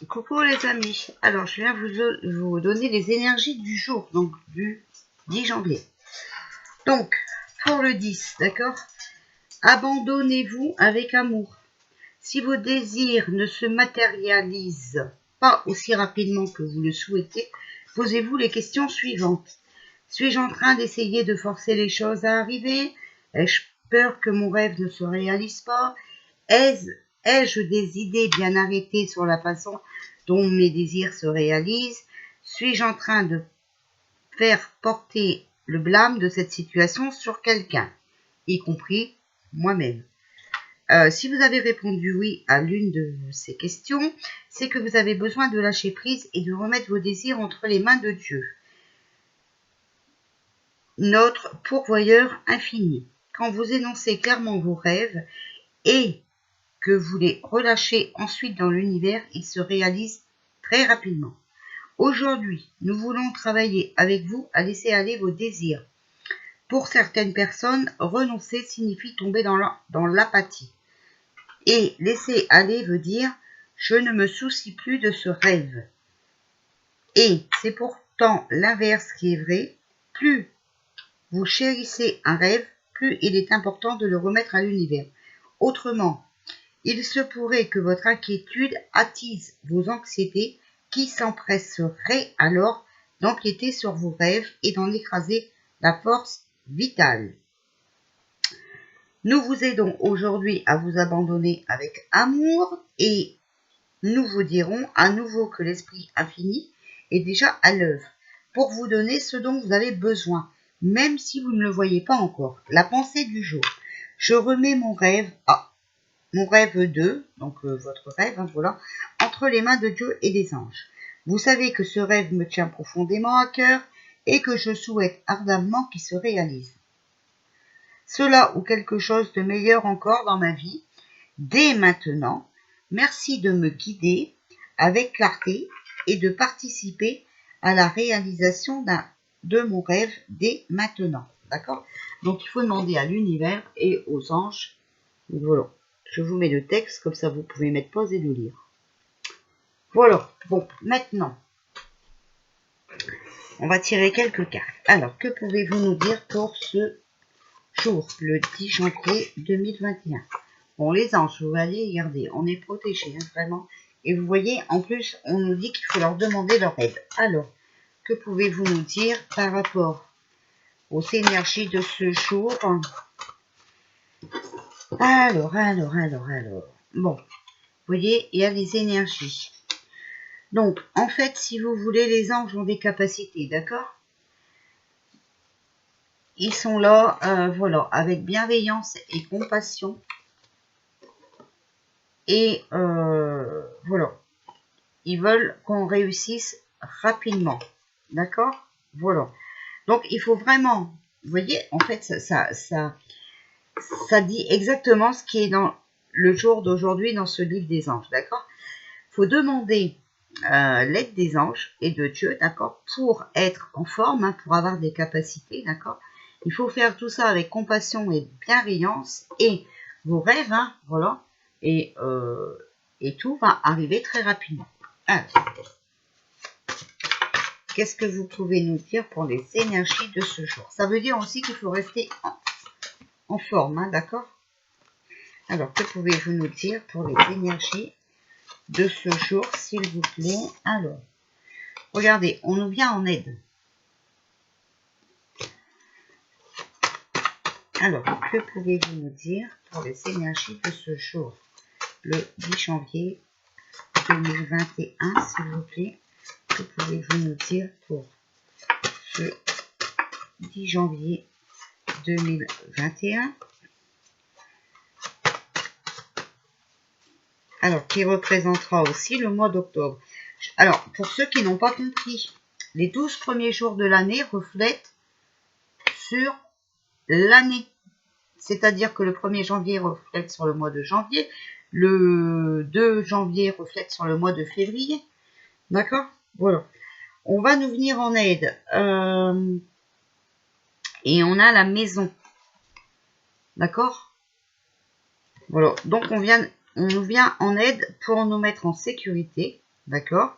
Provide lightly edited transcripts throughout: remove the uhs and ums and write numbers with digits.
Coucou les amis, alors je viens vous donner les énergies du jour, donc du 10 janvier. Donc, pour le 10, d'accord? Abandonnez-vous avec amour. Si vos désirs ne se matérialisent pas aussi rapidement que vous le souhaitez, posez-vous les questions suivantes. Suis-je en train d'essayer de forcer les choses à arriver? Ai-je peur que mon rêve ne se réalise pas? Ai-je des idées bien arrêtées sur la façon dont mes désirs se réalisent? Suis-je en train de faire porter le blâme de cette situation sur quelqu'un, y compris moi-même? Si vous avez répondu oui à l'une de ces questions, c'est que vous avez besoin de lâcher prise et de remettre vos désirs entre les mains de Dieu, notre pourvoyeur infini. Quand vous énoncez clairement vos rêves et que vous les relâchez ensuite dans l'univers, ils se réalisent très rapidement. Aujourd'hui, nous voulons travailler avec vous à laisser aller vos désirs. Pour certaines personnes, renoncer signifie tomber dans l'apathie. Et laisser aller veut dire « je ne me soucie plus de ce rêve ». Et c'est pourtant l'inverse qui est vrai. Plus vous chérissez un rêve, plus il est important de le remettre à l'univers. Autrement, il se pourrait que votre inquiétude attise vos anxiétés qui s'empresseraient alors d'empiéter sur vos rêves et d'en écraser la force vitale. Nous vous aidons aujourd'hui à vous abandonner avec amour et nous vous dirons à nouveau que l'Esprit infini est déjà à l'œuvre pour vous donner ce dont vous avez besoin, même si vous ne le voyez pas encore. La pensée du jour. Je remets mon rêve 2, donc votre rêve, voilà, entre les mains de Dieu et des anges. Vous savez que ce rêve me tient profondément à cœur et que je souhaite ardemment qu'il se réalise. Cela ou quelque chose de meilleur encore dans ma vie, dès maintenant, merci de me guider avec clarté et de participer à la réalisation de mon rêve dès maintenant. D'accord? Donc il faut demander à l'univers et aux anges. Voilà. Je vous mets le texte, comme ça vous pouvez mettre pause et le lire. Voilà. Bon, maintenant, on va tirer quelques cartes. Alors, que pouvez-vous nous dire pour ce jour, le 10 janvier 2021? Bon, les anges, vous allez regarder, on est protégés, hein, vraiment. Et vous voyez, en plus, on nous dit qu'il faut leur demander leur aide. Alors, que pouvez-vous nous dire par rapport aux énergies de ce jour? Alors. Bon, vous voyez, il y a les énergies. Donc, en fait, si vous voulez, les anges ont des capacités, d'accord? Ils sont là, voilà, avec bienveillance et compassion. Et voilà, ils veulent qu'on réussisse rapidement, d'accord? Voilà. Donc, il faut vraiment, vous voyez, en fait, ça dit exactement ce qui est dans le jour d'aujourd'hui dans ce livre des anges, d'accord? Il faut demander l'aide des anges et de Dieu, d'accord, pour être en forme, hein, pour avoir des capacités, d'accord. Il faut faire tout ça avec compassion et bienveillance et vos rêves, hein, voilà, et tout va arriver très rapidement. Alors, qu'est-ce que vous pouvez nous dire pour les énergies de ce jour? Ça veut dire aussi qu'il faut rester en forme, hein, d'accord? Alors, que pouvez-vous nous dire pour les énergies de ce jour, s'il vous plaît? Alors, regardez, on nous vient en aide. Alors, que pouvez-vous nous dire pour les énergies de ce jour, le 10 janvier 2021, s'il vous plaît? Que pouvez-vous nous dire pour ce 10 janvier 2021? Alors, qui représentera aussi le mois d'octobre. Alors, pour ceux qui n'ont pas compris, les 12 premiers jours de l'année reflètent sur l'année. C'est-à-dire que le 1er janvier reflète sur le mois de janvier, le 2 janvier reflète sur le mois de février. D'accord? Voilà. On va nous venir en aide. Et on a la maison. D'accord? Voilà. Donc, on nous vient en aide pour nous mettre en sécurité. D'accord.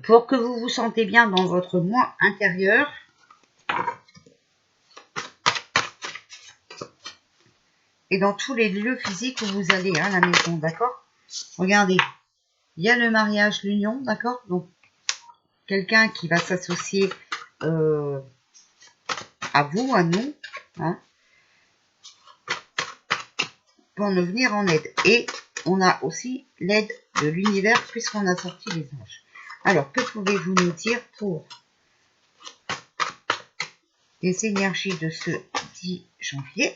Pour que vous vous sentez bien dans votre moi intérieur, et dans tous les lieux physiques où vous allez, à la maison, d'accord? Regardez, il y a le mariage, l'union, d'accord? Donc, quelqu'un qui va s'associer à vous, à nous, hein, pour nous venir en aide. Et on a aussi l'aide de l'univers, puisqu'on a sorti les anges. Alors, que pouvez-vous nous dire pour les énergies de ce 10 janvier?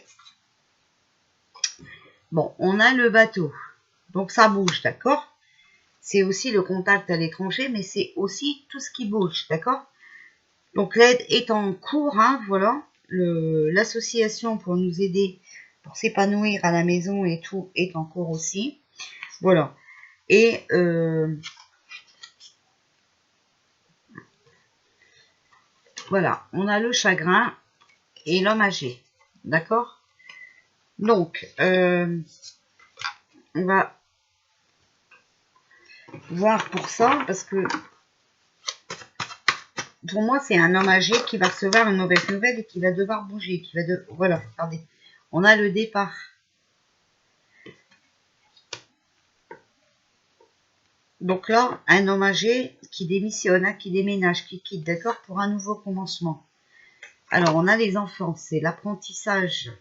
Bon, on a le bateau, donc ça bouge, d'accord? C'est aussi le contact à l'étranger, mais c'est aussi tout ce qui bouge, d'accord? Donc l'aide est en cours, hein, voilà. L'association pour nous aider, pour s'épanouir à la maison et tout, est en cours aussi. Voilà. Et voilà, on a le chagrin et l'homme âgé, d'accord? Donc, on va voir pour ça, parce que pour moi, c'est un homme âgé qui va recevoir une mauvaise nouvelle et qui va devoir bouger. Voilà, regardez. On a le départ. Donc là, un homme âgé qui démissionne, hein, qui déménage, qui quitte, d'accord, pour un nouveau commencement. Alors, on a les enfants, c'est l'apprentissage.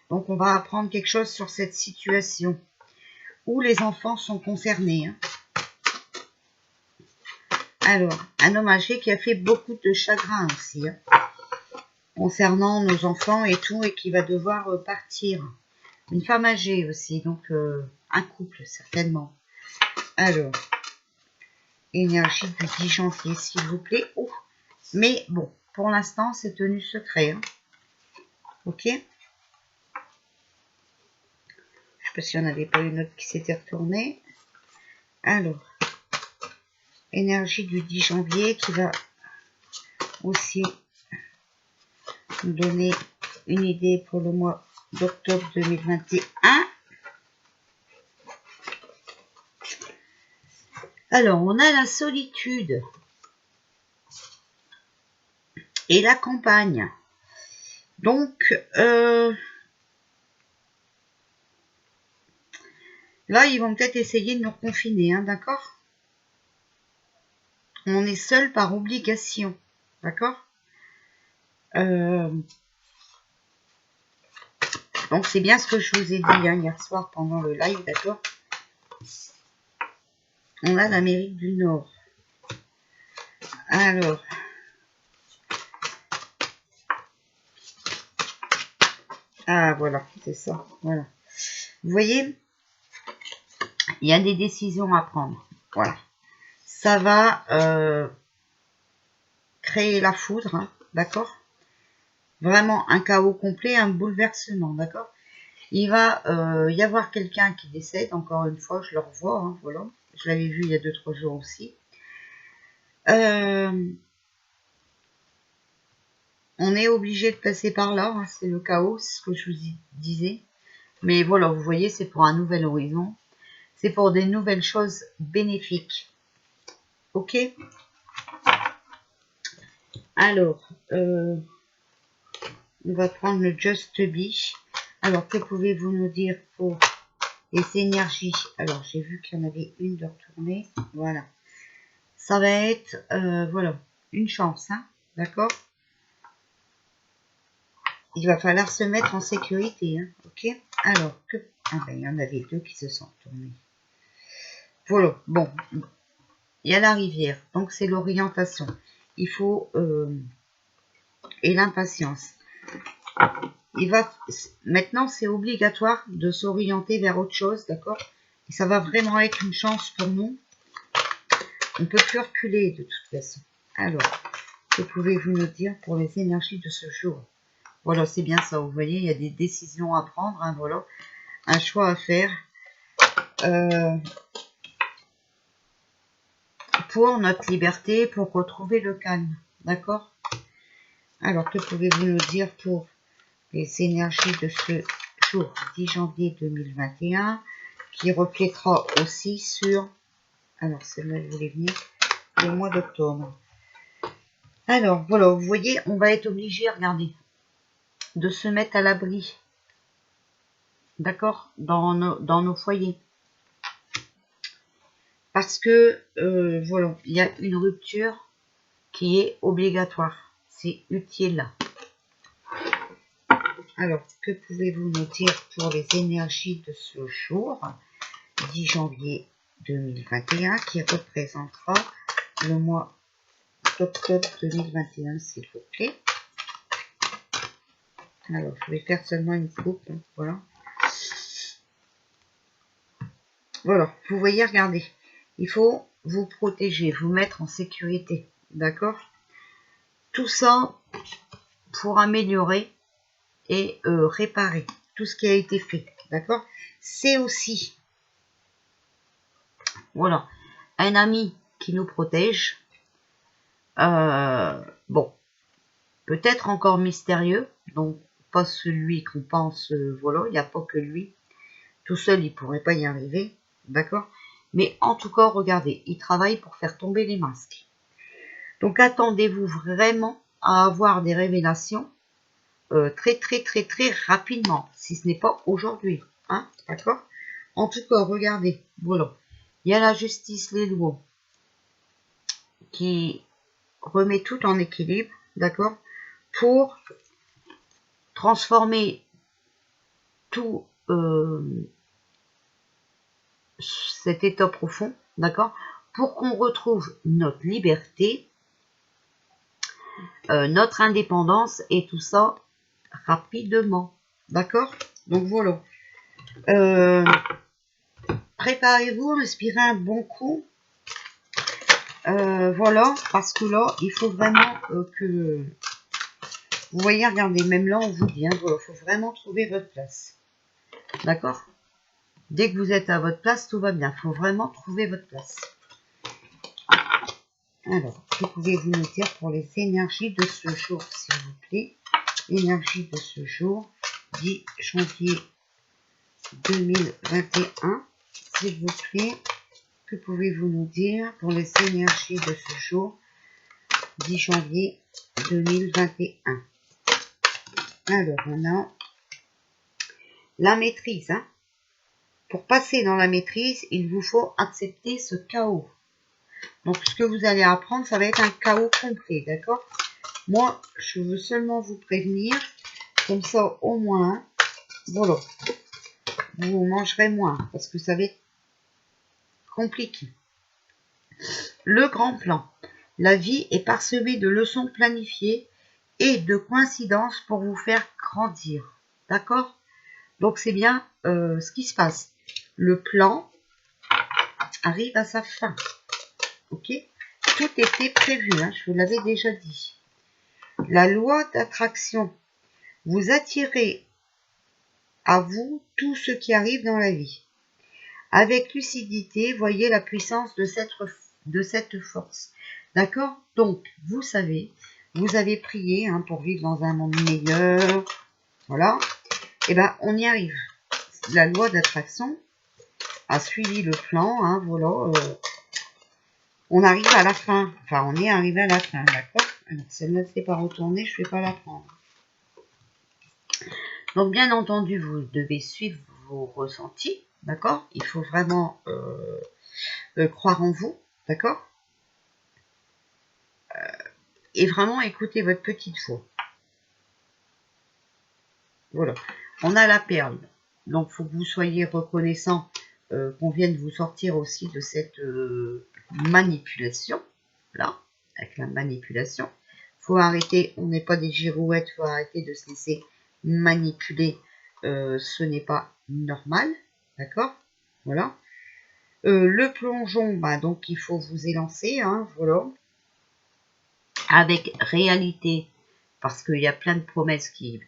Donc, on va apprendre quelque chose sur cette situation où les enfants sont concernés. Hein. Alors, un homme âgé qui a fait beaucoup de chagrin aussi, hein, concernant nos enfants et tout, et qui va devoir partir. Une femme âgée aussi, donc un couple certainement. Alors, énergie du 10 janvier, s'il vous plaît. Oh, mais bon, pour l'instant, c'est tenu secret. Hein. Ok? Je ne sais pas s'il n'y en avait pas une autre qui s'était retournée. Alors, énergie du 10 janvier qui va aussi nous donner une idée pour le mois d'octobre 2021. Alors, on a la solitude et la campagne. Donc, là, ils vont peut-être essayer de nous confiner, hein, d'accord? On est seul par obligation, d'accord? Donc, c'est bien ce que je vous ai dit hein, hier soir pendant le live, d'accord? On a l'Amérique du Nord. Alors, ah, voilà, c'est ça, voilà. Vous voyez, il y a des décisions à prendre, voilà. Ça va créer la foudre, hein, d'accord? Vraiment un chaos complet, un bouleversement, d'accord? Il va y avoir quelqu'un qui décède, encore une fois, je le revois, hein, voilà. Je l'avais vu il y a 2-3 jours aussi. On est obligé de passer par là, hein, c'est le chaos, c'est ce que je vous disais. Mais voilà, vous voyez, c'est pour un nouvel horizon. C'est pour des nouvelles choses bénéfiques. Ok? Alors, on va prendre le Just Be. Alors, que pouvez-vous nous dire pour les énergies? Alors, j'ai vu qu'il y en avait une de retournée. Voilà. Ça va être, voilà, une chance, hein, d'accord? Il va falloir se mettre en sécurité, hein, ok? Alors, ah ben, il y en avait deux qui se sont tournés. Voilà, bon, il y a la rivière, donc c'est l'orientation. Il faut, et l'impatience. Maintenant, c'est obligatoire de s'orienter vers autre chose, d'accord? Et ça va vraiment être une chance pour nous. On ne peut plus reculer de toute façon. Alors, que pouvez-vous nous dire pour les énergies de ce jour? Voilà, c'est bien ça, vous voyez, il y a des décisions à prendre, hein, voilà, un choix à faire pour notre liberté, pour retrouver le calme, d'accord? Alors, que pouvez-vous nous dire pour les énergies de ce jour 10 janvier 2021? qui reflètera aussi sur... Alors, celle-là, je voulais venir le mois d'octobre. Alors, voilà, vous voyez, on va être obligé, regardez, de se mettre à l'abri. D'accord, dans nos foyers. Parce que, voilà, il y a une rupture qui est obligatoire. C'est utile. Alors, que pouvez-vous nous dire pour les énergies de ce jour, 10 janvier 2021, qui représentera le mois d'octobre 2021, s'il vous plaît. Alors, je vais faire seulement une coupe, hein, voilà. Voilà, vous voyez, regardez, il faut vous protéger, vous mettre en sécurité, d'accord? Tout ça pour améliorer et réparer tout ce qui a été fait, d'accord? C'est aussi, voilà, un ami qui nous protège, bon, peut-être encore mystérieux, donc pas celui qu'on pense, voilà, il n'y a pas que lui, tout seul il pourrait pas y arriver, d'accord? Mais en tout cas, regardez, il travaille pour faire tomber les masques. Donc attendez-vous vraiment à avoir des révélations très rapidement, si ce n'est pas aujourd'hui, hein, d'accord? En tout cas, regardez, voilà, il y a la justice, les lois, qui remet tout en équilibre, d'accord? Pour transformer tout cet état profond, d'accord? Pour qu'on retrouve notre liberté, notre indépendance et tout ça rapidement, d'accord? Donc voilà. Préparez-vous, respirez un bon coup. Voilà, parce que là, il faut vraiment que... Vous voyez, regardez, même là, on vous dit, hein, voilà, faut vraiment trouver votre place. D'accord? Dès que vous êtes à votre place, tout va bien. Il faut vraiment trouver votre place. Alors, que pouvez-vous nous dire pour les énergies de ce jour, s'il vous plaît? Énergie de ce jour, 10 janvier 2021, s'il vous plaît. Que pouvez-vous nous dire pour les énergies de ce jour, 10 janvier 2021? Alors, on a la maîtrise. Hein. Pour passer dans la maîtrise, il vous faut accepter ce chaos. Donc, ce que vous allez apprendre, ça va être un chaos complet, d'accord? Moi, je veux seulement vous prévenir, comme ça, au moins, voilà, vous mangerez moins, parce que ça va être compliqué. Le grand plan. La vie est parsemée de leçons planifiées et de coïncidences pour vous faire grandir, d'accord? Donc, c'est bien ce qui se passe. Le plan arrive à sa fin, ok? Tout était prévu, hein, je vous l'avais déjà dit. La loi d'attraction. Vous attirez à vous tout ce qui arrive dans la vie. Avec lucidité, voyez la puissance de cette force. D'accord? Donc, vous savez, vous avez prié hein, pour vivre dans un monde meilleur. Voilà. Et bien, on y arrive. La loi d'attraction a suivi le plan. Hein, voilà. On arrive à la fin. Enfin, on est arrivé à la fin. D'accord? Alors, celle-là ne s'est pas retournée, je ne vais pas la prendre. Donc, bien entendu, vous devez suivre vos ressentis. D'accord? Il faut vraiment croire en vous. D'accord? Et vraiment écouter votre petite voix. Voilà. On a la perle. Donc, il faut que vous soyez reconnaissant qu'on vienne vous sortir aussi de cette manipulation. Là, avec la manipulation. Il faut arrêter, on n'est pas des girouettes, il faut arrêter de se laisser manipuler. Ce n'est pas normal. D'accord? Voilà. Le plongeon, bah, donc il faut vous élancer. Hein, voilà. Avec réalité, parce qu'il y a plein de promesses qui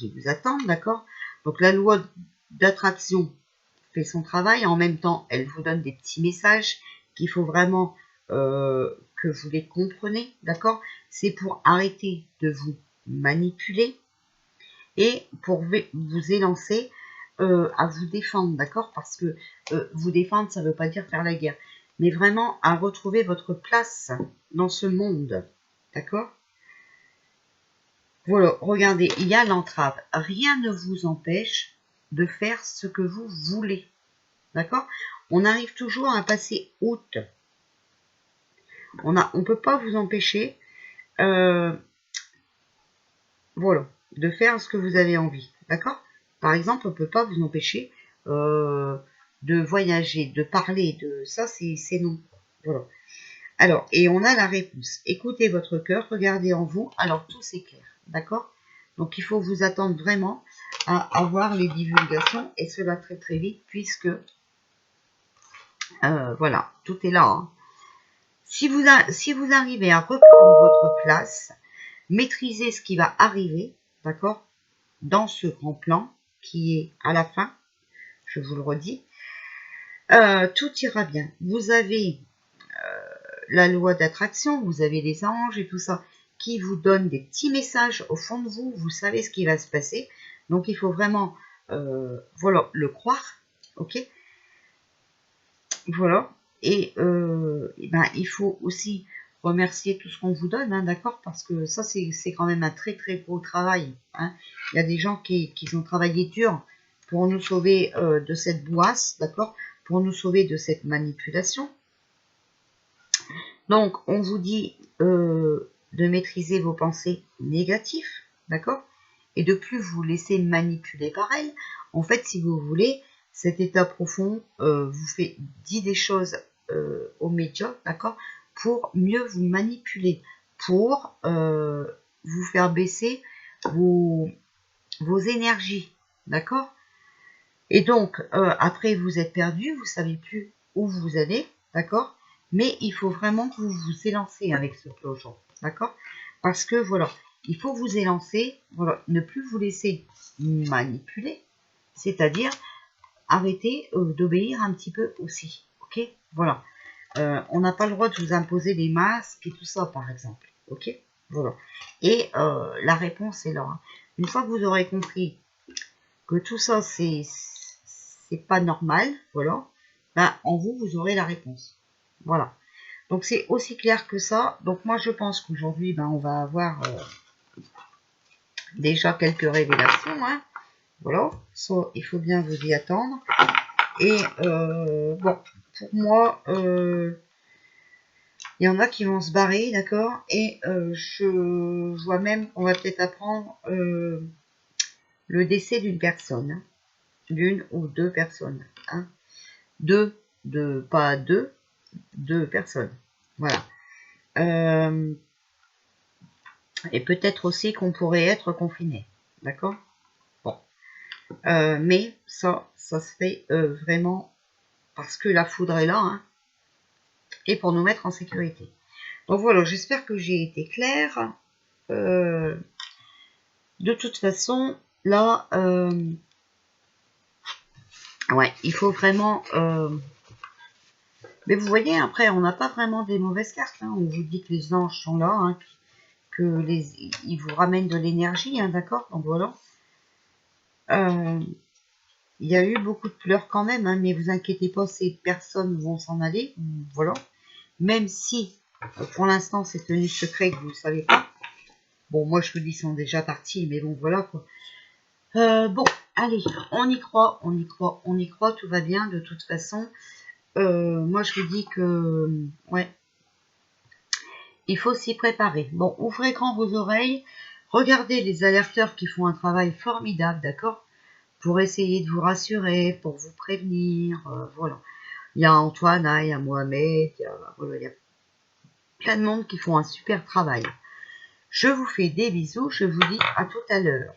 vous attendent, d'accord? Donc la loi d'attraction fait son travail, en même temps, elle vous donne des petits messages qu'il faut vraiment que vous les compreniez, d'accord? C'est pour arrêter de vous manipuler et pour vous élancer à vous défendre, d'accord? Parce que vous défendre, ça ne veut pas dire faire la guerre, mais vraiment à retrouver votre place dans ce monde, d'accord? Voilà, regardez, il y a l'entrave. Rien ne vous empêche de faire ce que vous voulez, d'accord? On arrive toujours à passer outre. On peut pas vous empêcher, voilà, de faire ce que vous avez envie, d'accord? Par exemple, on peut pas vous empêcher de voyager, de parler, de ça, c'est non. Voilà. Alors, et on a la réponse. Écoutez votre cœur, regardez en vous. Alors, tout s'éclaire, d'accord? Donc, il faut vous attendre vraiment à avoir les divulgations, et cela très très vite, puisque, voilà, tout est là. Hein. Si vous arrivez à reprendre votre place, maîtriser ce qui va arriver, d'accord, dans ce grand plan qui est à la fin, je vous le redis, tout ira bien. Vous avez la loi d'attraction, vous avez les anges et tout ça qui vous donnent des petits messages au fond de vous, vous savez ce qui va se passer, donc il faut vraiment voilà, le croire, ok, voilà, et ben, il faut aussi remercier tout ce qu'on vous donne, hein, d'accord, parce que ça c'est quand même un très très gros travail, hein. Il y a des gens qui ont travaillé dur pour nous sauver de cette boisse, d'accord, pour nous sauver de cette manipulation. Donc, on vous dit de maîtriser vos pensées négatives, d'accord? Et de plus vous laisser manipuler par elles. En fait, si vous voulez, cet état profond vous fait dire des choses aux médias, d'accord? Pour mieux vous manipuler, pour vous faire baisser vos énergies, d'accord? Et donc, après, vous êtes perdu, vous savez plus où vous allez, d'accord? Mais il faut vraiment que vous vous élancez avec ce plongeon, d'accord? Parce que, voilà, il faut vous élancer, voilà, ne plus vous laisser manipuler, c'est-à-dire arrêter d'obéir un petit peu aussi, ok? Voilà. On n'a pas le droit de vous imposer des masques et tout ça, par exemple, ok? Voilà. Et la réponse est là. Hein. Une fois que vous aurez compris que tout ça, c'est pas normal, voilà, ben, en vous, vous aurez la réponse. Voilà. Donc, c'est aussi clair que ça. Donc, moi, je pense qu'aujourd'hui, ben, on va avoir déjà quelques révélations. Hein. Voilà. Ça, il faut bien vous y attendre. Et, bon, pour moi, il y en a qui vont se barrer, d'accord? Et je vois même qu'on va peut-être apprendre le décès d'une personne. Hein. D'une ou deux personnes. Hein. Pas deux personnes. Voilà. Et peut-être aussi qu'on pourrait être confiné. D'accord? Bon. Mais ça se fait vraiment parce que la foudre est là, hein, et pour nous mettre en sécurité. Donc voilà, j'espère que j'ai été claire. De toute façon, là, ouais, il faut vraiment... mais vous voyez, après, on n'a pas vraiment des mauvaises cartes. Hein. On vous dit que les anges sont là, hein, ils vous ramènent de l'énergie, hein, d'accord? Donc voilà. Il y a eu beaucoup de pleurs quand même, hein, mais vous inquiétez pas, ces personnes vont s'en aller, voilà. Même si, pour l'instant, c'est tenu secret, que vous ne le savez pas. Bon, moi, je vous dis, ils sont déjà partis, mais bon, voilà, quoi. Bon, allez, on y croit, on y croit, on y croit, tout va bien, de toute façon. Moi, je vous dis que, ouais, il faut s'y préparer. Bon, ouvrez grand vos oreilles, regardez les alerteurs qui font un travail formidable, d'accord? Pour essayer de vous rassurer, pour vous prévenir, voilà. Il y a Antoine, il y a Mohamed, voilà, il y a plein de monde qui font un super travail. Je vous fais des bisous, je vous dis à tout à l'heure.